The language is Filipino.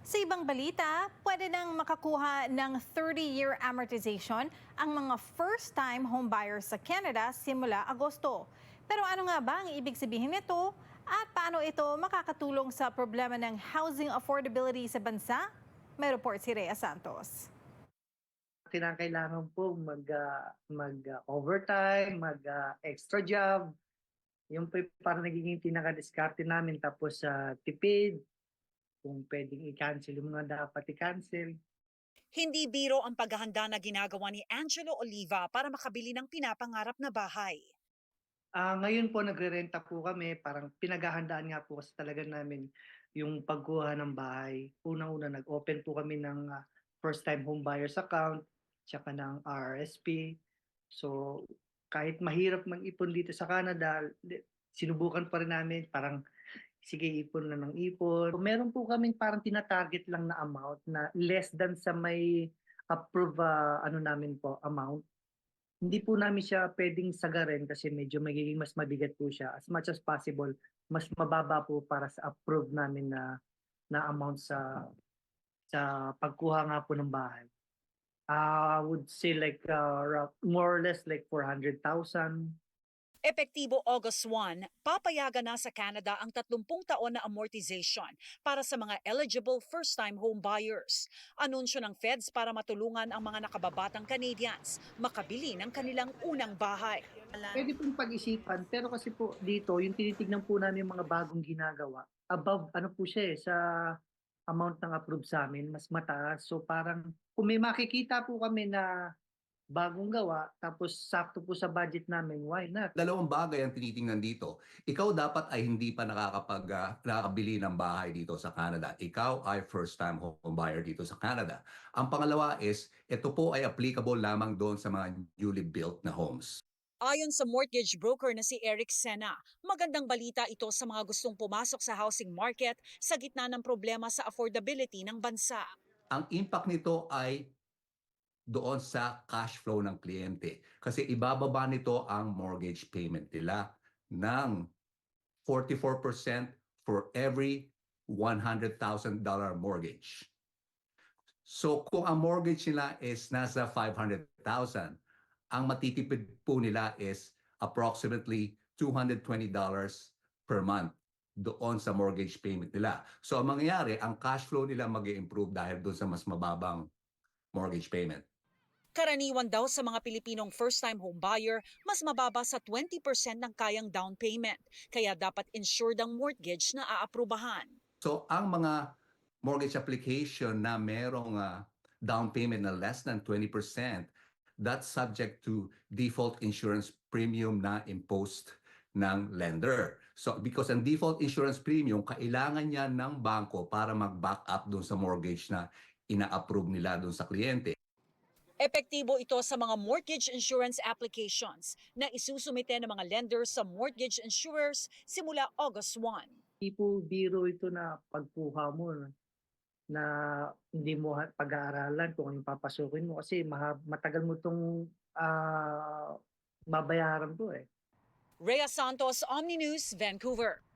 Sa ibang balita, pwede nang makakuha ng 30-year amortization ang mga first-time homebuyers sa Canada simula Agosto. Pero ano nga ba ang ibig sabihin nito at paano ito makakatulong sa problema ng housing affordability sa bansa? May report si Rhea Santos. Kinakailangan po overtime, extra job. Yung po yung parang nagiging pinakadiskarte namin tapos sa tipid, kung puwedeng i-cancel yung mga dapat i-cancel. Hindi biro ang paghahanda na ginagawa ni Angelo Oliva para makabili ng pinapangarap na bahay. Ngayon po nagrerenta po kami, parang pinaghahandaan nga po kasi talaga namin yung pagkuha ng bahay. Unang-una nag-open po kami ng, first time home buyers account, tsaka ng RRSP. So, kahit mahirap mag-ipon dito sa Canada, sinubukan pa rin namin parang sige ipon lang ng ipon. Meron po kaming parang tina-target lang na amount na less than sa may approve, ano namin po amount. Hindi po namin siya puwedeng sagarin kasi medyo magiging mas mabigat po siya. As much as possible, mas mababa po para sa approve namin na amount sa pagkuha nga po ng bahay. I would say like, more or less like 400,000. Epektibo August 1, papayagan na sa Canada ang 30 taon na amortization para sa mga eligible first-time home buyers. Anunsyo ng Feds para matulungan ang mga nakababatang Canadians makabili ng kanilang unang bahay. Puwede pong pag-isipan pero kasi po dito yung tinitignan po namin yung mga bagong ginagawa, above ano po siya, sa amount ng approve sa'min mas mataas. So parang kung may makikita po kami na bagong gawa tapos sakto po sa budget namin, why not? Dalawang bagay ang tinitingnan dito. Ikaw dapat ay hindi pa nakakabili ng bahay dito sa Canada. Ikaw ay first-time home buyer dito sa Canada. Ang pangalawa is, ito po ay applicable lamang doon sa mga newly built na homes. Ayon sa mortgage broker na si Eric Sena, magandang balita ito sa mga gustong pumasok sa housing market sa gitna ng problema sa affordability ng bansa. Ang impact nito ay doon sa cash flow ng kliyente. Kasi ibababa nito ang mortgage payment nila ng 44% for every $100,000 mortgage. So kung ang mortgage nila is nasa 500,000, ang matitipid po nila is approximately $220 per month doon sa mortgage payment nila. So ang mangyayari, ang cash flow nila mag-i-improve dahil doon sa mas mababang mortgage payment. Karaniwan daw sa mga Pilipinong first-time home buyer, mas mababa sa 20% ng kayang down payment. Kaya dapat insured ang mortgage na aaprubahan. So ang mga mortgage application na merong down payment na less than 20%, that's subject to default insurance premium na imposed ng lender. So because ang default insurance premium, kailangan niya ng bangko para mag-back up dun sa mortgage na ina-approve nila dun sa kliyente. Epektibo ito sa mga mortgage insurance applications na isusumite ng mga lenders sa mortgage insurers simula August 1. Hindi po biro ito na pagkuha mo na hindi mo pag-aaralan kung anong papasukin mo kasi matagal mo 'tong, babayaran 'to, eh. Rhea Santos, Omni News, Vancouver.